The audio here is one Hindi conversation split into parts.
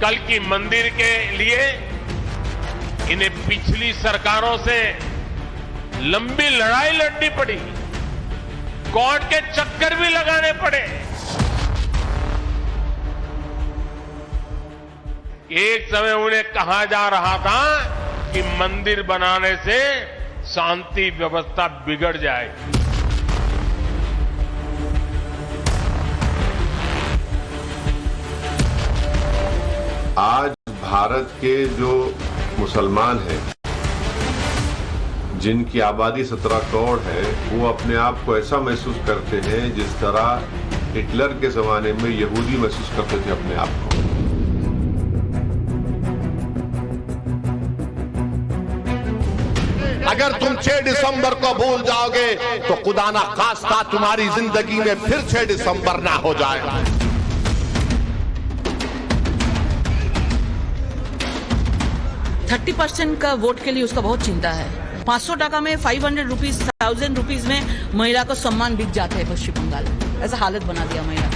कल की मंदिर के लिए इन्हें पिछली सरकारों से लंबी लड़ाई लड़नी पड़ी, कोर्ट के चक्कर भी लगाने पड़े। एक समय उन्हें कहा जा रहा था कि मंदिर बनाने से शांति व्यवस्था बिगड़ जाएगी। आज भारत के जो मुसलमान हैं, जिनकी आबादी 17 करोड़ है, वो अपने आप को ऐसा महसूस करते हैं जिस तरह हिटलर के जमाने में यहूदी महसूस करते थे अपने आप को। अगर तुम 6 दिसंबर को भूल जाओगे तो खुदा ना खास्ता तुम्हारी जिंदगी में फिर 6 दिसंबर ना हो जाए। 30% का वोट के लिए उसका बहुत चिंता है। 500 टका में 500 रुपीज 1000 रुपीज में महिला को सम्मान बिक जाते हैं पश्चिम बंगाल में। ऐसा हालत बना दिया महिला।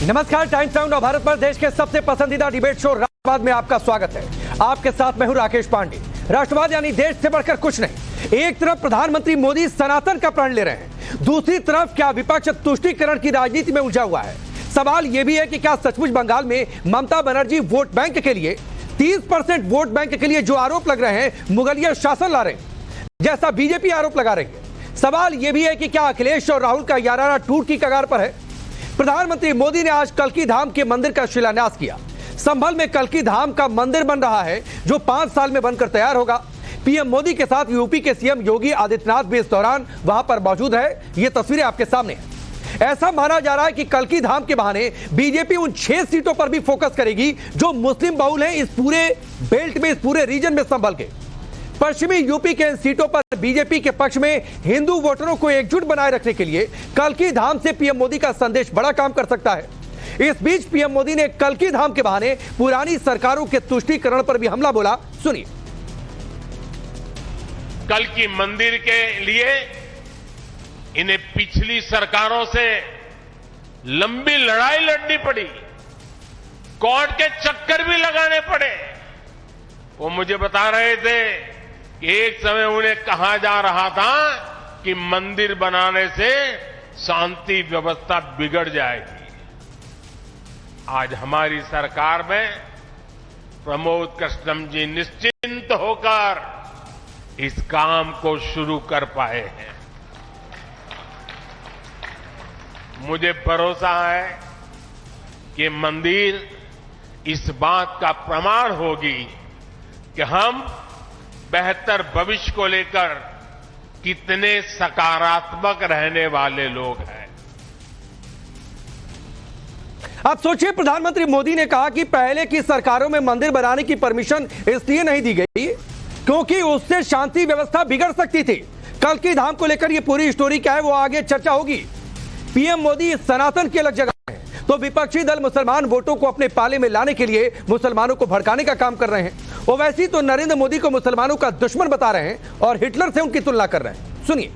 नमस्कार, टाइम्स नाउ नव भारत पर देश के सबसे पसंदीदा डिबेट शो राष्ट्रवाद में आपका स्वागत है। आपके साथ मैं हूं राकेश पांडे। राष्ट्रवाद यानी देश से बढ़कर कुछ नहीं। एक तरफ प्रधानमंत्री मोदी सनातन का प्रण ले रहे हैं, दूसरी तरफ क्या विपक्ष तुष्टीकरण की राजनीति में उलझा हुआ है। सवाल यह भी है कि क्या सचमुच बंगाल में ममता बनर्जी वोट बैंक के लिए 30% वोट बैंक के लिए जो आरोप लग रहे हैं मुगलिया शासन ला रहे हैं, जैसा बीजेपी आरोप लगा रही है। सवाल यह भी है कि क्या अखिलेश और राहुल का याराना टूट की कगार पर है। प्रधानमंत्री मोदी ने आज कल्की धाम के मंदिर का शिलान्यास किया। संभल में कल्की धाम का मंदिर बन रहा है जो 5 साल में बनकर तैयार होगा। पीएम मोदी के साथ यूपी के सीएम योगी आदित्यनाथ भी इस दौरान वहां पर मौजूद है। ये तस्वीरें आपके सामने हैं। ऐसा माना जा रहा है कि कल्की धाम के बहाने बीजेपी उन 6 सीटों पर भी फोकस करेगी जो मुस्लिम बहुल हैं इस पूरे बेल्ट में, इस पूरे रीजन में संभल के। पश्चिमी यूपी के इन सीटों पर बीजेपी के पक्ष में हिंदू वोटरों को एकजुट बनाए रखने के लिए कल्की धाम से पीएम मोदी का संदेश बड़ा काम कर सकता है। इस बीच पीएम मोदी ने कल्की धाम के बहाने पुरानी सरकारों के तुष्टीकरण पर भी हमला बोला। सुनिए। कल की मंदिर के लिए इन्हें पिछली सरकारों से लंबी लड़ाई लड़नी पड़ी, कोर्ट के चक्कर भी लगाने पड़े। वो मुझे बता रहे थे कि एक समय उन्हें कहा जा रहा था कि मंदिर बनाने से शांति व्यवस्था बिगड़ जाएगी। आज हमारी सरकार में प्रमोद कृष्णम जी निश्चिंत होकर इस काम को शुरू कर पाए हैं। मुझे भरोसा है कि मंदिर इस बात का प्रमाण होगी कि हम बेहतर भविष्य को लेकर कितने सकारात्मक रहने वाले लोग हैं। आप सोचिए, प्रधानमंत्री मोदी ने कहा कि पहले की सरकारों में मंदिर बनाने की परमिशन इसलिए नहीं दी गई क्योंकि उससे शांति व्यवस्था बिगड़ सकती थी। कल्की धाम को लेकर ये पूरी स्टोरी क्या है वो आगे चर्चा होगी। पीएम मोदी सनातन की अलग जगह है तो विपक्षी दल मुसलमान वोटों को अपने पाले में लाने के लिए मुसलमानों को भड़काने का काम कर रहे हैं। वो वैसे ही तो नरेंद्र मोदी को मुसलमानों का दुश्मन बता रहे हैं और हिटलर से उनकी तुलना कर रहे हैं। सुनिए।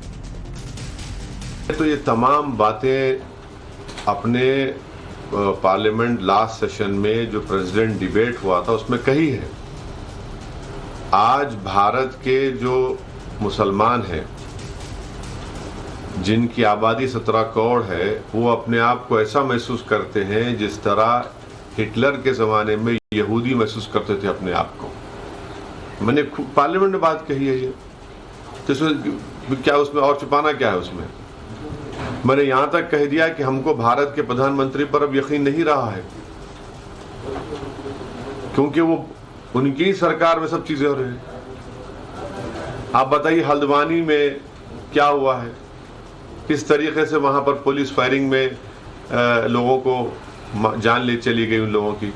तो ये तमाम बातें अपने पार्लियामेंट लास्ट सेशन में जो प्रेसिडेंट डिबेट हुआ था उसमें कही है। आज भारत के जो मुसलमान हैं, जिनकी आबादी 17 करोड़ है, वो अपने आप को ऐसा महसूस करते हैं जिस तरह हिटलर के जमाने में यहूदी महसूस करते थे अपने आप को। मैंने पार्लियामेंट में बात कही है ये, तो क्या उसमें और छुपाना क्या है उसमें। मैंने यहां तक कह दिया कि हमको भारत के प्रधानमंत्री पर अब यकीन नहीं रहा है क्योंकि वो उनकी ही सरकार में सब चीजें हो रही हैं। आप बताइए हल्द्वानी में क्या हुआ है, किस तरीके से वहां पर पुलिस फायरिंग में लोगों को जान ले चली गई उन लोगों की।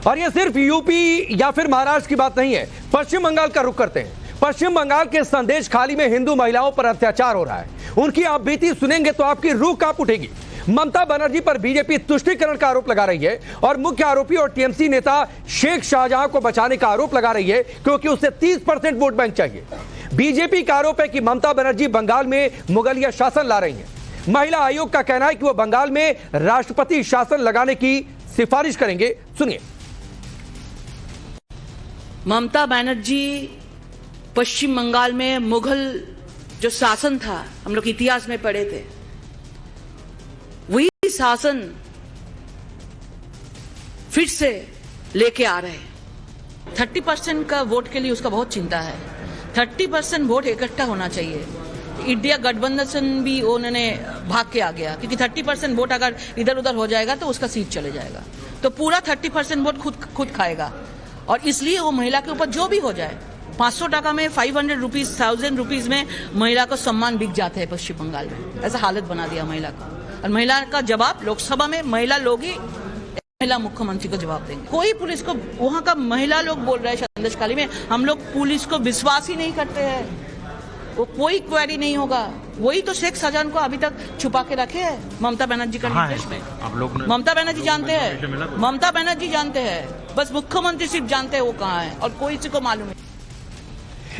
और ये सिर्फ यूपी या फिर महाराष्ट्र की बात नहीं है, पश्चिम बंगाल का रुख करते हैं। पश्चिम बंगाल के संदेश खाली में हिंदू महिलाओं पर अत्याचार हो रहा है। उनकी आप बीती सुनेंगे तो आपकी रूह कांप उठेगी। ममता बनर्जी पर बीजेपी तुष्टीकरण का आरोप लगा रही है और मुख्य आरोपी और टीएमसी नेता शेख शाहजहां को बचाने का आरोप लगा रही है क्योंकि उसे 30% वोट बैंक चाहिए। बीजेपी का आरोप है कि ममता बनर्जी बंगाल में मुगलिया शासन ला रही हैं। महिला आयोग का कहना है कि वो बंगाल में राष्ट्रपति शासन लगाने की सिफारिश करेंगे। सुनिए। ममता बनर्जी पश्चिम बंगाल में मुगल जो शासन था, हम लोग इतिहास में पढ़े थे, वही शासन फिर से लेके आ रहे हैं। 30% का वोट के लिए उसका बहुत चिंता है। 30% वोट इकट्ठा होना चाहिए। इंडिया गठबंधन भी उन्होंने भाग के आ गया, क्योंकि 30% वोट अगर इधर उधर हो जाएगा तो उसका सीट चले जाएगा, तो पूरा 30% वोट खुद खाएगा। और इसलिए वो महिला के ऊपर जो भी हो जाए, 500 टाका में 500 रुपीज 1000 रुपीज में महिला को सम्मान बिक जाते हैं पश्चिम बंगाल में। ऐसा हालत बना दिया महिला को। और महिला का जवाब लोकसभा में महिला लोग ही महिला मुख्यमंत्री को जवाब देंगे। कोई पुलिस को, वहां का महिला लोग बोल रहे हैं संदेशखाली में, हम लोग पुलिस को विश्वास ही नहीं करते हैं, वो कोई क्वेरी नहीं होगा। वही तो शेख शाहजहां को अभी तक छुपा के रखे है ममता बनर्जी का निर्देश में। ममता बनर्जी जानते हैं, ममता बनर्जी जानते हैं, बस मुख्यमंत्री सिर्फ जानते हैं वो कहाँ है, और कोई किसी को मालूम नहीं।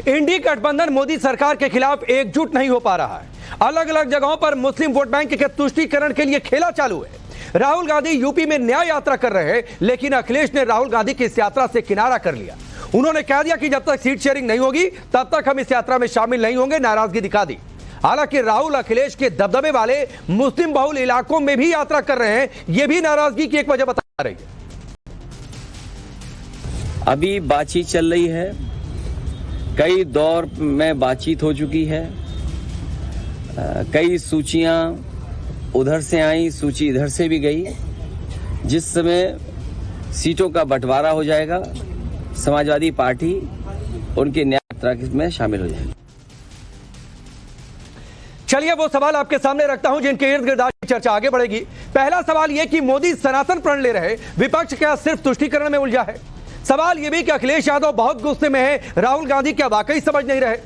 इंडी गठबंधन मोदी सरकार के खिलाफ एकजुट नहीं हो पा रहा है। अलग अलग जगहों पर मुस्लिम वोट बैंक के तुष्टीकरण के लिए खेला चालू है। राहुल गांधी यूपी में न्याय यात्रा कर रहे हैं, लेकिन अखिलेश ने राहुल गांधी की इस यात्रा से किनारा कर लिया। उन्होंने कह दिया कि जब तक सीट शेयरिंग नहीं होगी तब तक हम इस यात्रा में शामिल नहीं होंगे, नाराजगी दिखा दी। हालांकि राहुल अखिलेश के दबदबे वाले मुस्लिम बहुल इलाकों में भी यात्रा कर रहे हैं, यह भी नाराजगी की एक वजह बता रही है। अभी बातचीत चल रही है, कई दौर में बातचीत हो चुकी है, कई सूचियां उधर से आई, सूची इधर से भी गई। जिस समय सीटों का बंटवारा हो जाएगा, समाजवादी पार्टी उनकी न्याय यात्रा में शामिल हो जाएगी। चलिए वो सवाल आपके सामने रखता हूं जिनके इर्द गिर्द आज चर्चा आगे बढ़ेगी। पहला सवाल यह कि मोदी सनातन प्रण ले रहे, विपक्ष क्या सिर्फ तुष्टीकरण में उलझा है? सवाल यह भी कि अखिलेश यादव बहुत गुस्से में है, राहुल गांधी क्या वाकई समझ नहीं रहे?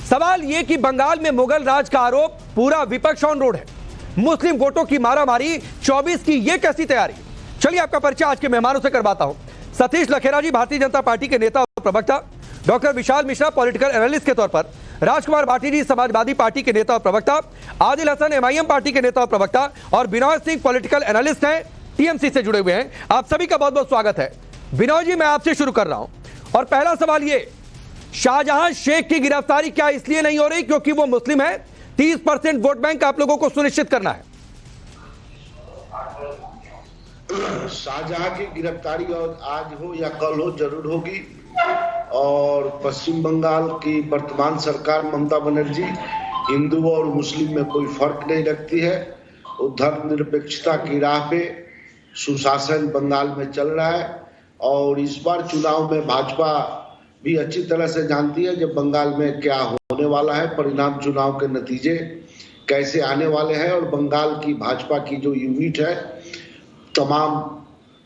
सवाल यह कि बंगाल में मुगल राज का आरोप, पूरा विपक्ष ऑन रोड है। मुस्लिम वोटों की मारामारी 24 की यह कैसी तैयारी? चलिए आपका परिचय आज के मेहमानों से करवाता हूं। सतीश लखेरा जी भारतीय जनता पार्टी के नेता और प्रवक्ता, doctor Vishal Mishra political analyst के तौर पर, राजकुमार भाटी जी समाजवादी पार्टी के नेता और प्रवक्ता, आदिल हसन एमआईएम पार्टी के नेता और प्रवक्ता, और बिनोय सिंह पॉलिटिकल एनालिस्ट हैं, टीएमसी से जुड़े हुए हैं। आप सभी का बहुत बहुत स्वागत है। बिनोय जी, मैं आपसे शुरू कर रहा हूं और पहला सवाल ये, शाहजहां शेख की गिरफ्तारी क्या इसलिए नहीं हो रही क्योंकि वो मुस्लिम है? 30% वोट बैंक आप लोगों को सुनिश्चित करना है। शाहजहां की गिरफ्तारी और आज हो या कल हो जरूर होगी, और पश्चिम बंगाल की वर्तमान सरकार ममता बनर्जी हिंदुओं और मुस्लिम में कोई फर्क नहीं रखती है। वो धर्मनिरपेक्षता की राह पे सुशासन बंगाल में चल रहा है, और इस बार चुनाव में भाजपा भी अच्छी तरह से जानती है जब बंगाल में क्या होने वाला है, परिणाम चुनाव के नतीजे कैसे आने वाले हैं। और बंगाल की भाजपा की जो यूनिट है, तमाम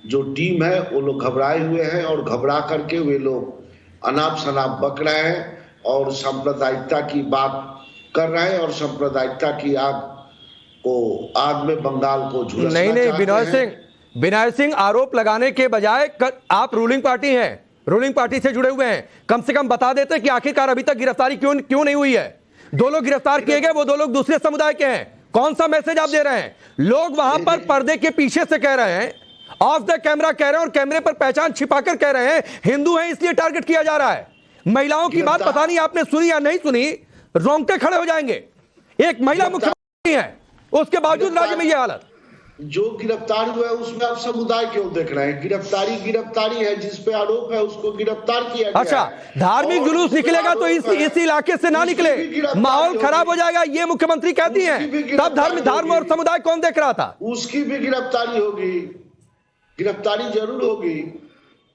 जो टीम है, वो लोग घबराए हुए हैं, और घबरा करके वे लोग अनाप शनाप बक रहे हैं और सांप्रदायिकता की बात कर रहे हैं, और सांप्रदायिकता की आग में बंगाल को झुलसना चाहते हैं। बिनोय सिंह, आरोप लगाने के बजाय आप रूलिंग पार्टी हैं, रूलिंग पार्टी से जुड़े हुए हैं, कम से कम बता देते कि आखिरकार अभी तक गिरफ्तारी क्यों नहीं हुई है? 2 लोग गिरफ्तार किए गए, वो 2 लोग दूसरे समुदाय के हैं। कौन सा मैसेज आप दे रहे हैं? लोग वहां पर पर्दे के पीछे से कह रहे हैं, ऑफ द कैमरा कह रहे हैं, और कैमरे पर पहचान छिपाकर कह रहे हैं हिंदू हैं इसलिए टारगेट किया जा रहा है। महिलाओं की बात पता नहीं आपने सुनी या नहीं सुनी, रोंगटे खड़े हो जाएंगे। एक महिला मुख्यमंत्री है, उसके बावजूद राज्य में यह हालत। जो गिरफ्तार हुआ है उसमें आप समुदाय क्यों देख रहे हैं? गिरफ्तारी है, जिस पे आरोप है उसको गिरफ्तार किया गया। अच्छा, धार्मिक जुलूस निकलेगा तो इस इलाके से ना निकले, माहौल खराब हो जाएगा, ये मुख्यमंत्री कहती हैं। तब धर्म और समुदाय कौन देख रहा था? उसकी भी गिरफ्तारी होगी, गिरफ्तारी जरूर होगी।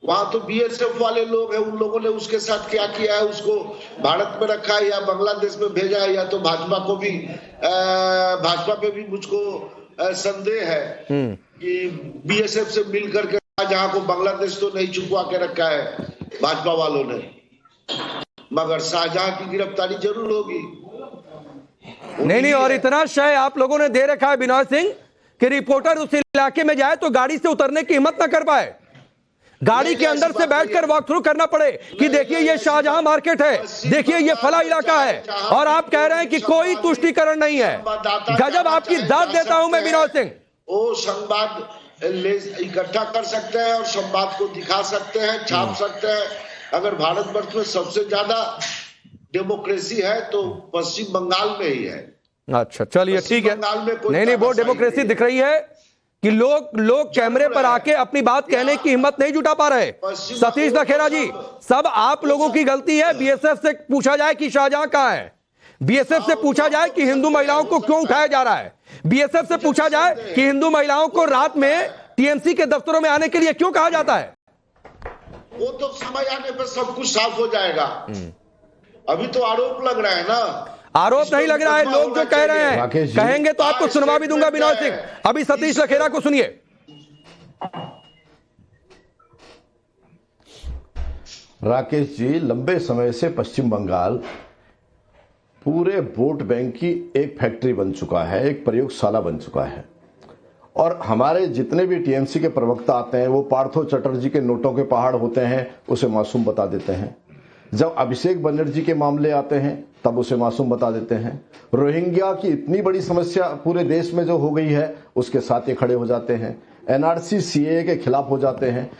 वहां तो बीएसएफ वाले लोग हैं, उन लोगों ने उसके साथ क्या किया है, उसको भारत में रखा है या बांग्लादेश में भेजा है, या तो भाजपा पे भी मुझको संदेह है कि बीएसएफ से मिलकर के शाहजहां को बांग्लादेश तो नहीं छुपवा के रखा है भाजपा वालों ने, मगर शाहजहां की गिरफ्तारी जरूर होगी। नहीं, और इतना शय आप लोगों ने दे रखा है बिनोय सिंह कि रिपोर्टर उस इलाके में जाए तो गाड़ी से उतरने की हिम्मत ना कर पाए। गाड़ी के अंदर से बैठकर वॉक थ्रू करना पड़े कि देखिए ये शाहजहां मार्केट है, देखिए ये फला इलाका है, और आप कह रहे हैं कि कोई तुष्टीकरण नहीं है। गजब आपकी दाद देता हूं मैं विनोद सिंह। वो संवाद इकट्ठा कर सकते हैं और संवाद को दिखा सकते हैं, छाप सकते हैं। अगर भारतवर्ष में सबसे ज्यादा डेमोक्रेसी है तो पश्चिम बंगाल में ही है। अच्छा चलिए ठीक है, नहीं वो डेमोक्रेसी दिख रही है कि लोग कैमरे पर आके अपनी बात कहने की हिम्मत नहीं जुटा पा रहे। सतीश लखेरा जी, सब आप लोगों की गलती है। बीएसएफ से पूछा जाए कि शाहजहां कहां है, बीएसएफ से पूछा जाए कि हिंदू महिलाओं को क्यों उठाया जा रहा है, बीएसएफ से पूछा जाए कि हिंदू महिलाओं को रात में टीएमसी के दफ्तरों में आने के लिए क्यों कहा जाता है। वो तो समय आने पर सब कुछ साफ हो जाएगा। अभी तो आरोप लग रहा है ना। आरोप नहीं लग रहा है, लोग जो कह रहे हैं कहेंगे तो आपको सुनवा भी दूंगा विनोद सिंह। अभी सतीश लखेरा को सुनिए। राकेश जी, लंबे समय से पश्चिम बंगाल पूरे वोट बैंक की एक फैक्ट्री बन चुका है, एक प्रयोगशाला बन चुका है। और हमारे जितने भी टीएमसी के प्रवक्ता आते हैं वो पार्थो चटर्जी के नोटों के पहाड़ होते हैं, उसे मासूम बता देते हैं। जब अभिषेक बनर्जी के मामले आते हैं तब उसे मासूम बता देते हैं। रोहिंग्या की इतनी बड़ी समस्या पूरे देश में जो हो गई है उसके साथ ये खड़े हो जाते हैं। एनआरसी सीएए के खिलाफ हो जाते हैं।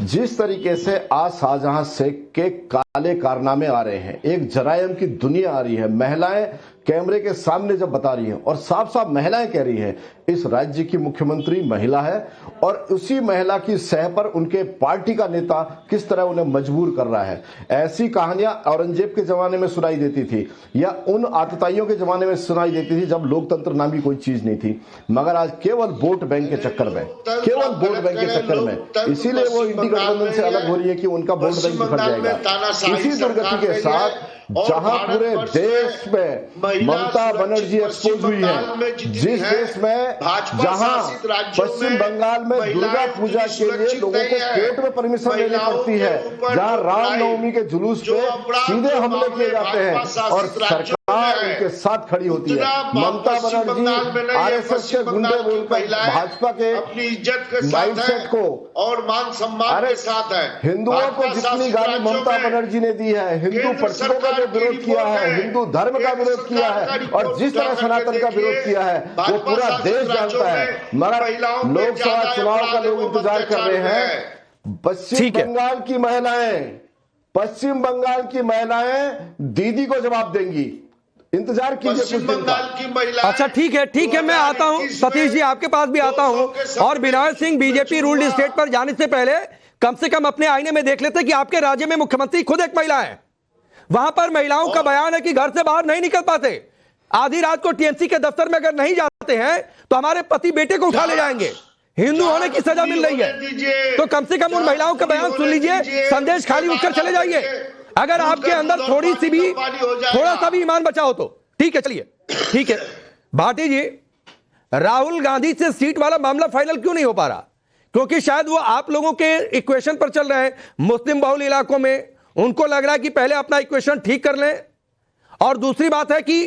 जिस तरीके से आज शाहजहां शेख के काले कारनामे आ रहे हैं, एक जरायम की दुनिया आ रही है, महिलाएं कैमरे के सामने जब बता रही हैं और साफ साफ महिलाएं कह रही हैं इस राज्य की मुख्यमंत्री महिला है और उसी महिला की सह पर उनके पार्टी का नेता किस तरह उन्हें मजबूर कर रहा है। ऐसी कहानियां औरंगजेब के जमाने में सुनाई देती थी या उन आतताइयों के जमाने में सुनाई देती थी जब लोकतंत्र नामी कोई चीज नहीं थी। मगर आज केवल वोट बैंक के चक्कर में, केवल वोट बैंक के चक्कर में, इसीलिए वो इंडी गठबंधन से अलग हो रही है कि उनका वोट बैंक बिखर जाएगा। इसी दुर्गति के साथ जहां पूरे देश में ममता बनर्जी एक्सपोज हुई है, जिस देश में जहां पश्चिम बंगाल में दुर्गा पूजा के लिए लोगों को कोर्ट में परमिशन लेनी पड़ती है, जहां रामनवमी के जुलूस पे सीधे हमले किए जाते हैं और सरकार उनके साथ खड़ी होती है। ममता बनर्जी आरएसएस के गुंडे बोलकर भाजपा के माइंडसेट को और मान सम्मान के साथ है। हिंदुओं को जितनी गाली ममता बनर्जी ने दी है, हिंदू परिषदों का विरोध किया है, हिंदू धर्म का विरोध किया है और जिस तरह सनातन का विरोध किया है वो पूरा देश जानता है। मगर लोकसभा चुनाव का लोग इंतजार कर रहे हैं। पश्चिम बंगाल की महिलाएं, पश्चिम बंगाल की महिलाएं दीदी को जवाब देंगी, इंतजार कीजिए कुछ दिन का। अच्छा ठीक है, मैं आता हूं सतीश जी, आपके पास भी आता हूं। और Vinod Singh, BJP ruled state पर जाने से पहले कम से कम अपने आईने में देख लेते कि आपके राज्य में मुख्यमंत्री खुद एक महिला है। वहां पर महिलाओं का बयान है कि घर से बाहर नहीं निकल पाते, आधी रात को टीएमसी के दफ्तर में अगर नहीं जाते हैं तो हमारे पति बेटे को उठा ले जाएंगे, हिंदू होने की सजा मिल रही है। तो कम से कम उन महिलाओं का बयान सुन लीजिए, संदेश खाली उठकर चले जाइए अगर आपके अंदर थोड़ा सा भी ईमान बचा हो तो। ठीक है, चलिए ठीक है। भाटी जी, राहुल गांधी से सीट वाला मामला फाइनल क्यों नहीं हो पा रहा? क्योंकि शायद वो आप लोगों के इक्वेशन पर चल रहे हैं। मुस्लिम बहुल इलाकों में उनको लग रहा है कि पहले अपना इक्वेशन ठीक कर लें। और दूसरी बात है कि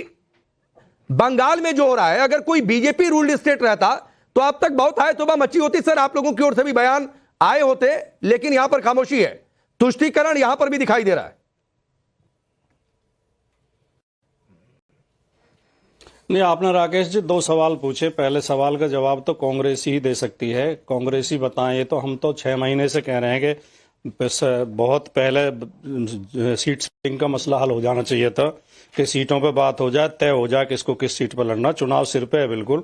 बंगाल में जो हो रहा है, अगर कोई बीजेपी रूल्ड स्टेट रहता तो अब तक बहुत हाय तौबा मची होती सर, आप लोगों की ओर से भी बयान आए होते, लेकिन यहां पर खामोशी है। तुष्टीकरण यहां पर भी दिखाई दे रहा है। नहीं, आपने राकेश जी 2 सवाल पूछे। पहले सवाल का जवाब तो कांग्रेस ही दे सकती है, कांग्रेस ही बताएं। ये तो हम तो 6 महीने से कह रहे हैं कि बहुत पहले सीट स्प्लिटिंग का मसला हल हो जाना चाहिए था कि सीटों पे बात हो जाए, तय हो जाए किसको किस सीट पर लड़ना। चुनाव सिर पे है बिल्कुल।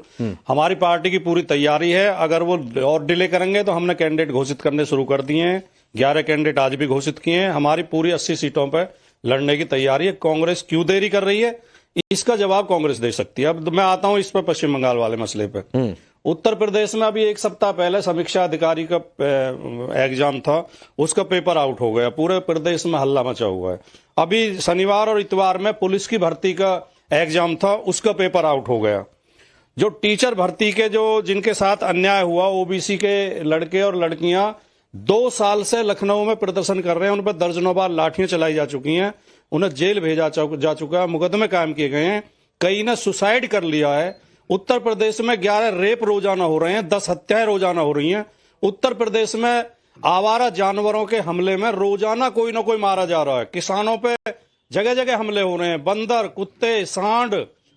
हमारी पार्टी की पूरी तैयारी है। अगर वो और डिले करेंगे तो हमने कैंडिडेट घोषित करने शुरू कर दिए हैं। 11 कैंडिडेट आज भी घोषित किए हैं। हमारी पूरी 80 सीटों पर लड़ने की तैयारी है। कांग्रेस क्यों देरी कर रही है, इसका जवाब कांग्रेस दे सकती है। अब मैं आता हूं इस पर पश्चिम बंगाल वाले मसले पे। उत्तर प्रदेश में अभी 1 सप्ताह पहले समीक्षा अधिकारी का एग्जाम था, उसका पेपर आउट हो गया। पूरे प्रदेश में हल्ला मचा हुआ है। अभी शनिवार और इतवार में पुलिस की भर्ती का एग्जाम था, उसका पेपर आउट हो गया। जो टीचर भर्ती के जिनके साथ अन्याय हुआ, ओबीसी के लड़के और लड़कियां 2 साल से लखनऊ में प्रदर्शन कर रहे हैं। उन पर दर्जनों बार लाठियां चलाई जा चुकी हैं, उन्हें जेल भेजा जा चुका है, मुकदमे कायम किए गए हैं, कई ने सुसाइड कर लिया है। उत्तर प्रदेश में 11 रेप रोजाना हो रहे हैं, 10 हत्याएं रोजाना हो रही हैं। उत्तर प्रदेश में आवारा जानवरों के हमले में रोजाना कोई ना कोई मारा जा रहा है। किसानों पे जगह जगह हमले हो रहे हैं। बंदर, कुत्ते, सांड,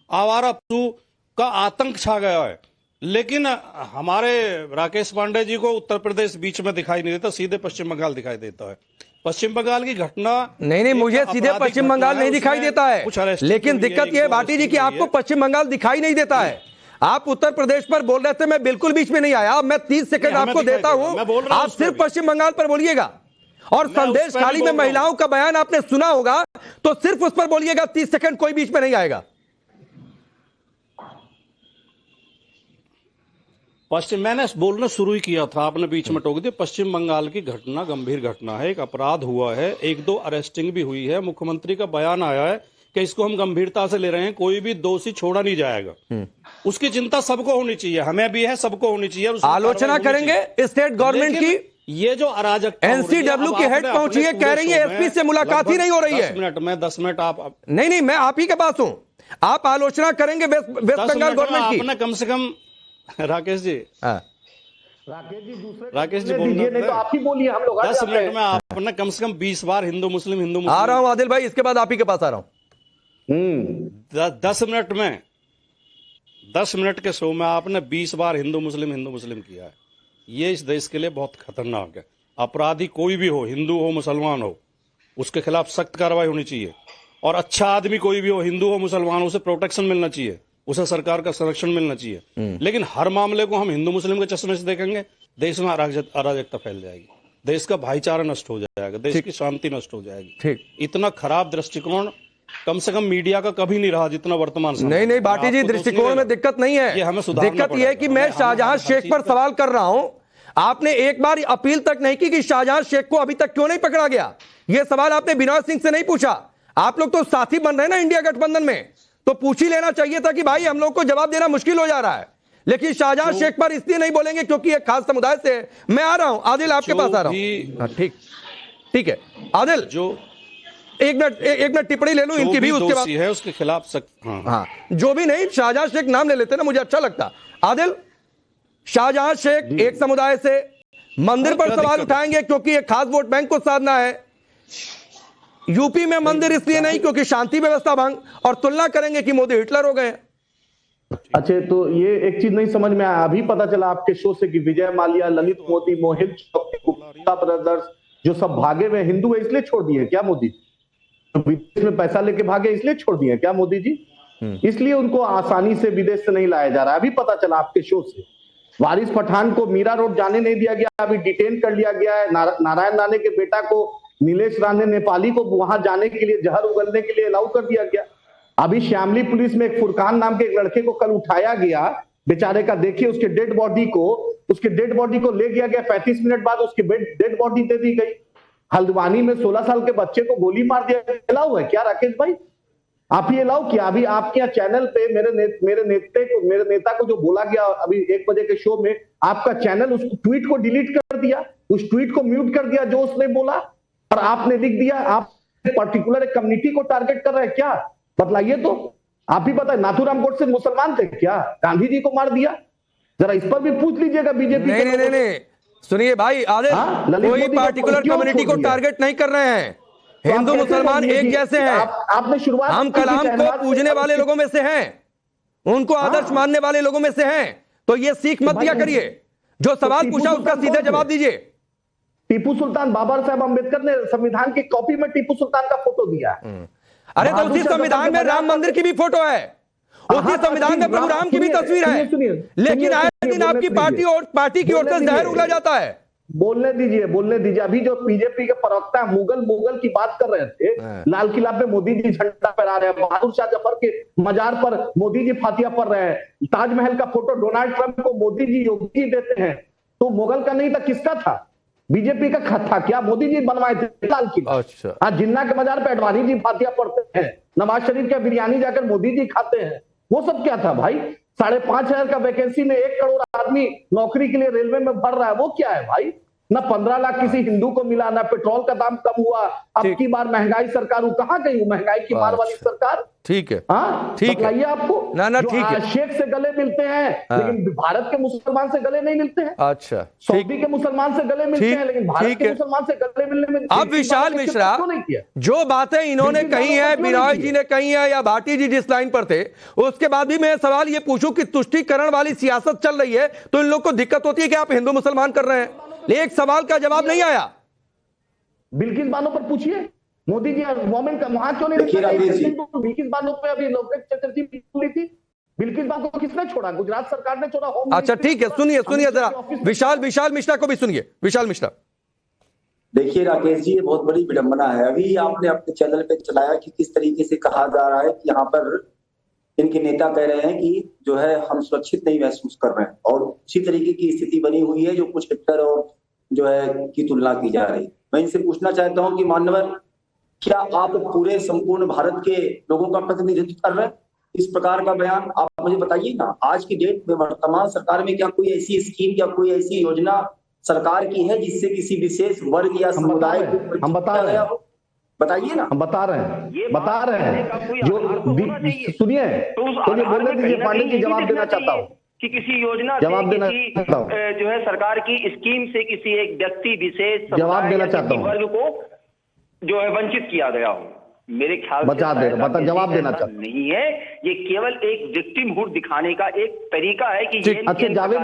आवारा पशु का आतंक छा गया है। लेकिन हमारे राकेश पांडे जी को उत्तर प्रदेश बीच में दिखाई नहीं देता, सीधे पश्चिम बंगाल दिखाई देता है। पश्चिम बंगाल की घटना नहीं, मुझे सीधे पश्चिम बंगाल नहीं दिखाई देता है, लेकिन दिक्कत यह है भाटी जी कि आपको पश्चिम बंगाल दिखाई नहीं देता है। आप उत्तर प्रदेश पर बोल रहे थे, मैं बिल्कुल बीच में नहीं आया। मैं 30 सेकंड आपको देता हूं, आप सिर्फ पश्चिम बंगाल पर बोलिएगा। और संदेश खाली में महिलाओं का बयान आपने सुना होगा, तो सिर्फ उस पर बोलिएगा। 30 सेकंड, कोई बीच में नहीं आएगा। मैंने बोलना शुरू ही किया था, आपने बीच में टोक दिया। पश्चिम बंगाल की घटना गंभीर घटना है, एक अपराध हुआ है, 1-2 अरेस्टिंग भी हुई है। मुख्यमंत्री का बयान आया है कि इसको हम गंभीरता से ले रहे हैं, कोई भी दोषी छोड़ा नहीं जाएगा। उसकी चिंता सबको होनी चाहिए, हमें भी है, सबको होनी चाहिए। आलोचना करेंगे स्टेट गवर्नमेंट की। ये जो अराजक एनसीडब्ल्यू की हेड पहुंची है, कह रही है एसपी से मुलाकात ही नहीं हो रही है। 10 मिनट आप नहीं, मैं आप ही के पास हूं। आप आलोचना करेंगे वेस्ट बंगाल गवर्नमेंट की। आपने कम से कम राकेश जी बोल रहे तो आप ही बोलिए, हम लोग 10 मिनट में आपने कम से कम 20 बार हिंदू मुस्लिम आ रहा हूं आदिल भाई, इसके बाद आप ही के पास आ रहा हूं। 10 मिनट के शो में आपने 20 बार हिंदू मुस्लिम किया है। ये इस देश के लिए बहुत खतरनाक है। अपराधी कोई भी हो, हिंदू हो मुसलमान हो, उसके खिलाफ सख्त कार्रवाई होनी चाहिए। और अच्छा आदमी कोई भी हो, हिंदू हो मुसलमान हो, उसे प्रोटेक्शन मिलना चाहिए, उसे सरकार का संरक्षण मिलना चाहिए। लेकिन हर मामले को हम हिंदू मुस्लिम के चश्मे से देखेंगे, देश में अराजकता फैल जाएगी, देश का भाईचारा नष्ट हो जाएगा, देश की शांति नष्ट हो जाएगी। इतना खराब दृष्टिकोण कम से कम मीडिया का कभी नहीं रहा जितना वर्तमान समय। नहीं भाटी जी, दृष्टिकोण में दिक्कत नहीं है। ये हमें दिक्कत यह है कि मैं शाहजहां शेख पर सवाल कर रहा हूं। आपने एक बार अपील तक नहीं की कि शाहजहां शेख को अभी तक क्यों नहीं पकड़ा गया। यह सवाल आपने बिनोय सिंह से नहीं पूछा। आप लोग तो साथी बन रहे हैं ना इंडिया गठबंधन में, तो पूछ ही लेना चाहिए था कि भाई हम लोग को जवाब देना मुश्किल हो जा रहा है। लेकिन शाहजहां शेख पर इसलिए नहीं बोलेंगे क्योंकि एक खास समुदाय से। मैं आ रहा हूं आदिल, आपके पास आ रहा हूं। ठीक है आदिल, जो एक मिनट टिप्पणी ले लूं इनकी भी, उसके बाद है उसके खिलाफ हाँ, जो भी नहीं, शाहजहां शेख नाम ले लेते ना, मुझे अच्छा लगता। आदिल, शाहजहां शेख एक समुदाय से मंदिर पर सवाल उठाएंगे क्योंकि एक खास वोट बैंक को साधना है। यूपी में मंदिर इसलिए नहीं क्योंकि शांति व्यवस्था भंग, और तुलना करेंगे कि मोदी हिटलर हो गए। अच्छा, तो ये एक चीज नहीं समझ में आया, अभी पता चला आपके शो से कि विजय माल्या, ललित मोदी, मोहित चौकसी, गुप्ता ब्रदर्स जो सब भागे हुए हिंदू है, इसलिए छोड़ दिए क्या मोदी? तो विदेश में पैसा लेके भागे इसलिए छोड़ दिए क्या मोदी जी? इसलिए उनको आसानी से विदेश से नहीं लाया जा रहा है। अभी पता चला आपके शो से। वारिस पठान को मीरा रोड जाने नहीं दिया गया, अभी डिटेन कर लिया गया है। नारायण राणे के बेटा को, नीलेश राणे नेपाली को वहां जाने के लिए, जहर उगलने के लिए अलाउ कर दिया गया। अभी श्यामली पुलिस में एक फुरकान नाम के एक लड़के को कल उठाया गया, बेचारे का देखिए उसके डेड बॉडी को ले गया गया। 35 मिनट बाद उसकी डेड बॉडी दे दी गई। हल्द्वानी में 16 साल के बच्चे को गोली मार दिया, अलाउ है क्या राकेश भाई? आप ही अलाउ किया? अभी आपके यहाँ चैनल पे मेरे नेता को जो बोला गया अभी 1 बजे के शो में, आपका चैनल उस ट्वीट को डिलीट कर दिया, उस ट्वीट को म्यूट कर दिया जो उसने बोला, और आपने लिख दिया आप पर्टिकुलर एक कम्युनिटी को टारगेट कर रहे हैं क्या? बतलाइए तो, आप ही बताए। नाथूराम गोडसे मुसलमान थे क्या? गांधी जी को मार दिया? जरा इस पर भी पूछ लीजिएगा बीजेपी। नहीं, सुनिए भाई आदिल, कोई पार्टिकुलर कम्युनिटी को टारगेट नहीं कर रहे हैं। हिंदू मुसलमान एक जैसे हैं। आपने शुरुआत, हम कलाम को पूजने वाले लोगों में से हैं, उनको आदर्श मानने वाले लोगों में से हैं। तो ये सीख मत दिया करिए। जो सवाल पूछा उसका सीधे जवाब दीजिए। टीपू सुल्तान, बाबा साहब अम्बेडकर ने संविधान की कॉपी में टीपू सुल्तान का फोटो दिया। अरे तो उसी संविधान में राम मंदिर की भी फोटो है, उसी संविधान में प्रभु राम की भी तस्वीर है। लेकिन आए दिन आपकी पार्टी और पार्टी की ओर से जहर उगला जाता है। बोलने दीजिए। अभी जो बीजेपी के प्रवक्ता मुगल की बात कर रहे थे, लाल किला पे मोदी जी झंडा फहरा रहे हैं, बहादुर शाह जफर के मजार पर मोदी जी फातिया पढ़ रहे हैं, ताजमहल का फोटो डोनाल्ड ट्रंप को मोदी जी, योगी जी देते हैं। तो मुगल का नहीं था, किसका था? बीजेपी का था क्या? मोदी जी बनवाए थे लाल किला। अच्छा। आज जिन्ना के मजार पे अडवाणी जी फातिया पढ़ते हैं, नवाज शरीफ का बिरयानी जाकर मोदी जी खाते हैं। वो सब क्या था भाई? 5,500 का वैकेंसी में 1 करोड़ आदमी नौकरी के लिए रेलवे में भर रहा है, वो क्या है भाई? ना 15 लाख किसी हिंदू को मिला, ना पेट्रोल का दाम कम हुआ। अब की बार महंगाई सरकार कहां गई, महंगाई की मार वाली सरकार। ठीक है, हाँ ठीक है आपको ना ठीक है। शेख से गले मिलते हैं लेकिन भारत के मुसलमान से गले नहीं मिलते हैं। अच्छा, सऊदी के मुसलमान से गले मिलते हैं लेकिन भारत के मुसलमान से गले मिलने में। अब विशाल मिश्रा, जो बातें इन्होंने कही है, बिनॉय जी ने कही है या भाटी जी जिस लाइन पर थे, उसके बाद भी मैं सवाल ये पूछूं कि तुष्टीकरण वाली सियासत चल रही है तो इन लोग को दिक्कत होती है कि आप हिंदू मुसलमान कर रहे हैं। एक सवाल का जवाब नहीं आया। बिल्किस बानो पर पूछिए, मोदी जी मोमेंट का वहां क्यों नहीं लिखा? बिल्किस बानो पे अभी लोकेश चटर्जी बोली थी, बिल्किस बानो को किसने छोड़ा? गुजरात सरकार ने छोड़ा। अच्छा ठीक है, सुनिए जरा विशाल मिश्रा को भी सुनिए। विशाल मिश्रा, देखिए राकेश जी, ये बहुत बड़ी विडंबना है। अभी आपने अपने चैनल पे चलाया कि किस तरीके से कहा जा रहा है कि यहाँ पर इनके नेता कह रहे हैं कि जो है हम सुरक्षित नहीं महसूस कर रहे हैं, और उसी तरीके की स्थिति बनी हुई है जो कुछ हिटलर और जो है की तुलना की जा रही है। मैं इनसे पूछना चाहता हूं कि मानवर, क्या आप पूरे संपूर्ण भारत के लोगों का प्रतिनिधित्व कर रहे हैं? इस प्रकार का बयान आप मुझे बताइए ना। आज की डेट में वर्तमान सरकार में क्या कोई ऐसी स्कीम या कोई ऐसी योजना सरकार की है जिससे किसी विशेष वर्ग या समुदाय को हम बता रहे हैं, बताइए ना। हम बता रहे हैं जो सुनिए, तो ये बोलने दीजिए, पांडे जी जवाब देना चाहता हूँ कि किसी योजना जवाब देना चाहता हूँ, जो है सरकार की स्कीम से किसी एक व्यक्ति विशेष जवाब देना चाहता हूँ, वर्ग को जो है वंचित किया गया हो। मेरे ख्याल से जवाब देना चाहता नहीं है, ये केवल एक विक्टिमहुड दिखाने का एक तरीका है कि ये अच्छा जावेद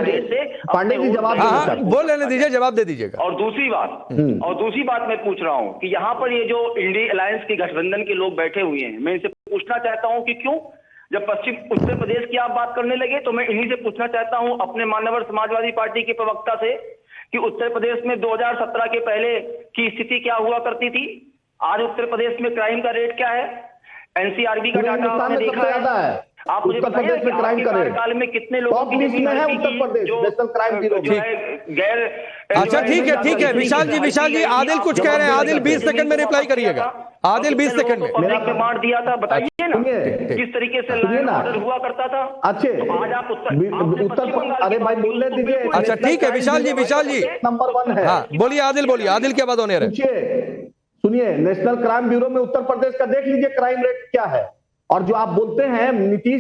पांडे जी जवाब बोल लेने दीजिए, जवाब दे दीजिएगा। और दूसरी बात मैं पूछ रहा हूँ कि यहाँ पर ये जो इंडिया अलायंस के गठबंधन के लोग बैठे हुए हैं, मैं इनसे पूछना चाहता हूँ कि क्यों जब उत्तर प्रदेश की आप बात करने लगे तो मैं इन्हीं से पूछना चाहता हूँ अपने मानवर समाजवादी पार्टी के प्रवक्ता से कि उत्तर प्रदेश में 2017 के पहले की स्थिति क्या हुआ करती थी, आज उत्तर प्रदेश में क्राइम का रेट क्या है? एनसीआरबी का डाटा आपने देखा है? आप मुझे बताइए कि आपके कार्यकाल में कितने लोगों की गैर। अच्छा ठीक है विशाल जी आदिल कुछ कह रहे हैं, आदिल 20 सेकंड में रिप्लाई करिएगा। आदिल 20 सेकंड में मेरा बांट दिया था, बताइए ना किस तरीके से ऑर्डर हुआ करता था। अच्छे आज आप उत्तर अरे भाई बोलने दीजिए। अच्छा ठीक है विशाल जी नंबर 1 है। हाँ बोलिए आदिल के बाद होने रहे। सुनिए, नेशनल क्राइम ब्यूरो में उत्तर प्रदेश का देख लीजिए क्राइम रेट क्या है। और जो आप बोलते हैं नीतीश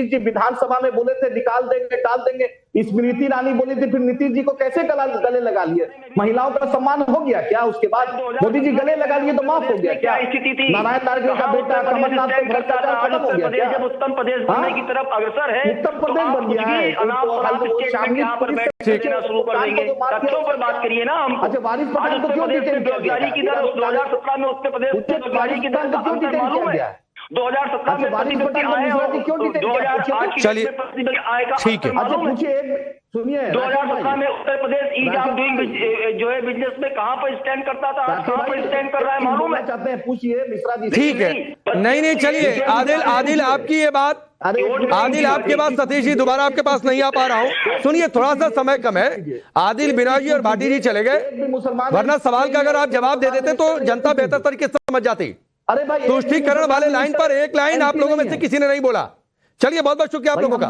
जी विधानसभा में बोले थे निकाल देंगे डाल देंगे, स्मृति ईरानी बोली थी, फिर नीतीश जी को कैसे गले लगा लिए? महिलाओं का सम्मान हो गया क्या? उसके बाद मोदी जी गले लगा लिए तो माफ हो गया क्या? नारायण नार्गे का बेटा कमलनाथ को भ्रष्टाचार खत्म हो गया क्या? जब उत्तर प्रदेश बनने की तरफ अग्रसर है, उत्तर प्रदेश बन गया है, शुरू कर देंगे। तथ्यों पर बात करिए ना हम। अच्छा वारिस पठान को क्यों डिटेन किया गया? 2017 में उत्तर प्रदेश बेरोजगारी की दर क्यों डिटेन किया गया? 2017 में चलिए ठीक है। अच्छा पूछिए, सुनिए 2017 में Uttar Pradesh ease of doing जो है बिजनेस में कहां पर स्टैंड करता था, कहां पर स्टैंड कर रहा है मालूम है? चाहते हैं पूछिए मिश्रा जी। ठीक है, नहीं चलिए आदिल आपकी ये बात, आदिल आपके बाद सतीश जी दोबारा आपके पास नहीं आ पा रहा हूं। सुनिए थोड़ा सा समय कम है, आदिल बिनॉय जी और भाटी जी चले गए, वरना सवाल का अगर आप जवाब दे देते तो जनता बेहतर तरीके से समझ जाती। अरे भाई तुष्टीकरण वाले लाइन पर एक लाइन आप लोगों में से किसी ने नहीं बोला। चलिए बहुत बहुत शुक्रिया आप लोगों का।